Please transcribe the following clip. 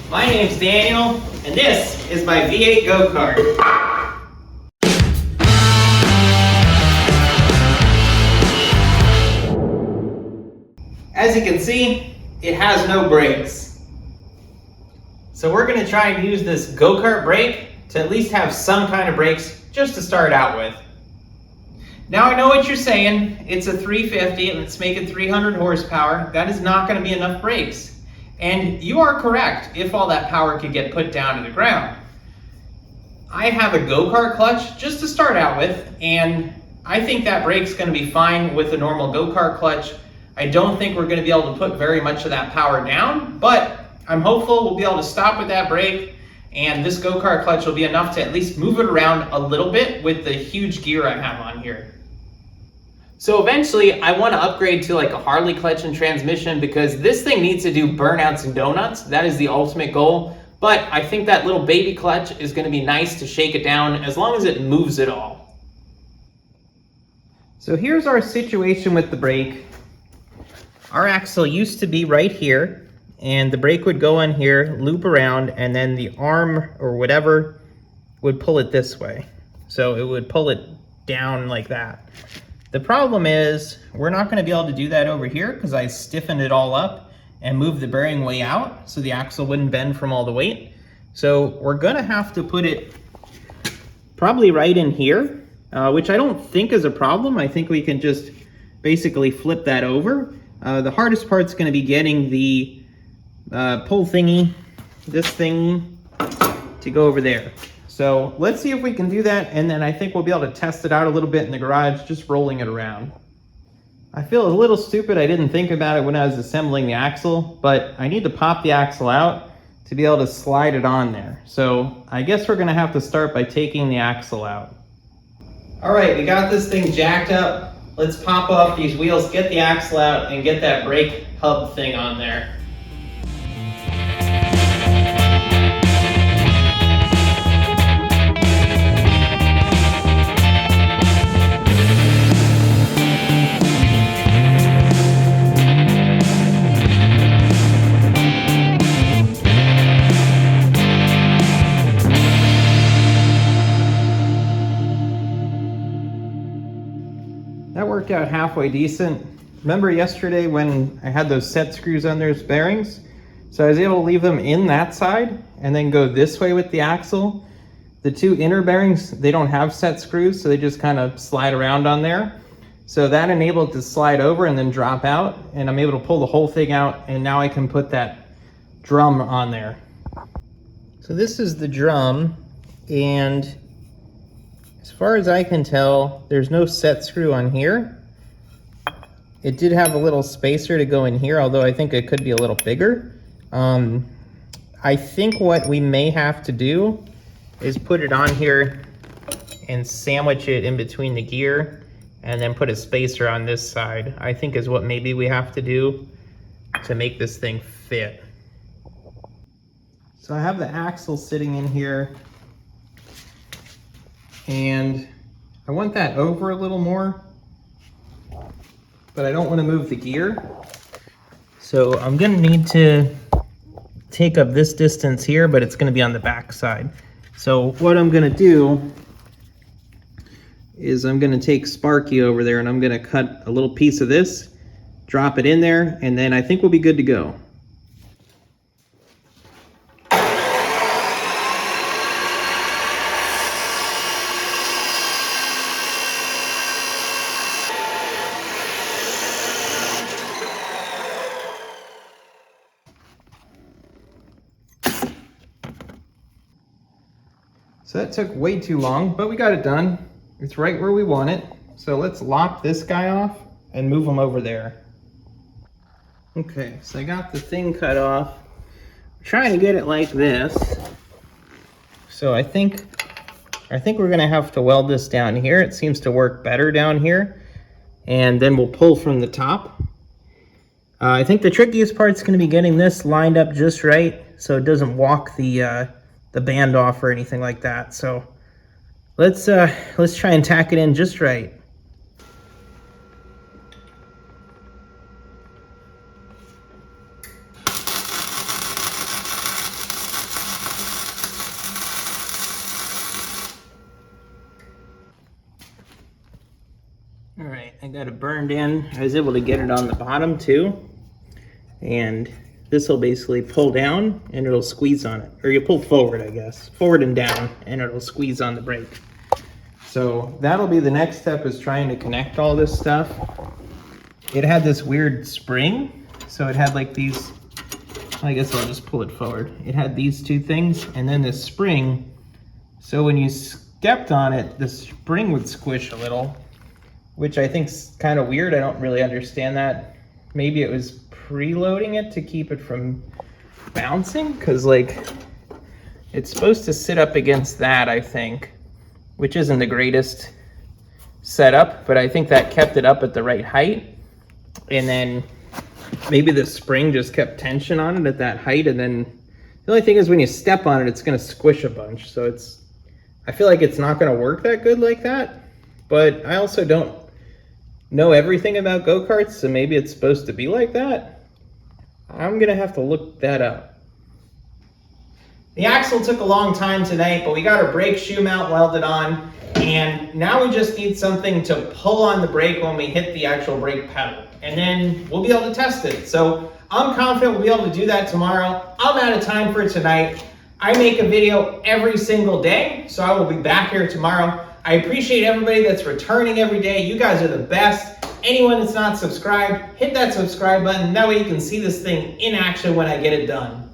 My name's Daniel, and this is my V8 go-kart. As you can see, it has no brakes. So we're going to try and use this go-kart brake to at least have some kind of brakes just to start out with. Now I know what you're saying, it's a 350 and it's making 300 horsepower. That is not going to be enough brakes. And you are correct if all that power could get put down to the ground. I have a go-kart clutch just to start out with, and I think that brake's going to be fine with a normal go-kart clutch. I don't think we're going to be able to put very much of that power down, but I'm hopeful we'll be able to stop with that brake, and this go-kart clutch will be enough to at least move it around a little bit with the huge gear I have on here. So eventually I want to upgrade to like a Harley clutch and transmission because this thing needs to do burnouts and donuts. That is the ultimate goal. But I think that little baby clutch is going to be nice to shake it down as long as it moves it all. So here's our situation with the brake. Our axle used to be right here, and the brake would go on here, loop around, and then the arm or whatever would pull it this way. So it would pull it down like that. The problem is we're not going to be able to do that over here because I stiffened it all up and moved the bearing way out so the axle wouldn't bend from all the weight. So we're going to have to put it probably right in here, which I don't think is a problem. I think we can just basically flip that over. The hardest part's going to be getting the pull thingy, this thingy, to go over there. So let's see if we can do that, and then I think we'll be able to test it out a little bit in the garage, just rolling it around. I feel a little stupid I didn't think about it when I was assembling the axle, but I need to pop the axle out to be able to slide it on there. So I guess we're gonna have to start by taking the axle out. All right, we got this thing jacked up. Let's pop off these wheels, get the axle out, and get that brake hub thing on there. That worked out halfway decent. Remember yesterday when I had those set screws on those bearings? So I was able to leave them in that side and then go this way with the axle. The two inner bearings, they don't have set screws, so they just kind of slide around on there. So that enabled it to slide over and then drop out, and I'm able to pull the whole thing out, and now I can put that drum on there. So this is the drum, and as far as I can tell, there's no set screw on here. It did have a little spacer to go in here, although I think it could be a little bigger. I think what we may have to do is put it on here and sandwich it in between the gear and then put a spacer on this side, I think is what maybe we have to do to make this thing fit. So I have the axle sitting in here, and I want that over a little more, but I don't want to move the gear. So I'm going to need to take up this distance here, but it's going to be on the back side. So what I'm going to do is I'm going to take Sparky over there and I'm going to cut a little piece of this, drop it in there, and then I think we'll be good to go. So that took way too long, but we got it done. It's right where we want it. So let's lock this guy off and move him over there. Okay, so I got the thing cut off. I'm trying to get it like this. So I think we're gonna have to weld this down here. It seems to work better down here. And then we'll pull from the top. I think the trickiest part's gonna be getting this lined up just right so it doesn't walk the band off or anything like that. So let's try and tack it in just right. I got it burned in. I was able to get it on the bottom too. And this will basically pull down and it'll squeeze on it. Or you pull forward, I guess. Forward and down, and it'll squeeze on the brake. So that'll be the next step, is trying to connect all this stuff. It had this weird spring. So it had like these, I guess I'll just pull it forward. It had these two things and then this spring. So when you stepped on it, the spring would squish a little, which I think's kind of weird. I don't really understand that. Maybe it was preloading it to keep it from bouncing, because like it's supposed to sit up against that, I think, which isn't the greatest setup, but I think that kept it up at the right height. And then maybe the spring just kept tension on it at that height, and then the only thing is when you step on it, it's going to squish a bunch. So I feel like it's not going to work that good like that, but I also don't know everything about go-karts, so maybe it's supposed to be like that. I'm gonna have to look that up. The axle took a long time tonight, but we got our brake shoe mount welded on, and now we just need something to pull on the brake when we hit the actual brake pedal, and then we'll be able to test it. So I'm confident we'll be able to do that tomorrow. I'm out of time for tonight. I make a video every single day, so I will be back here tomorrow. I appreciate everybody that's returning every day. You guys are the best. Anyone that's not subscribed, hit that subscribe button. That way you can see this thing in action when I get it done.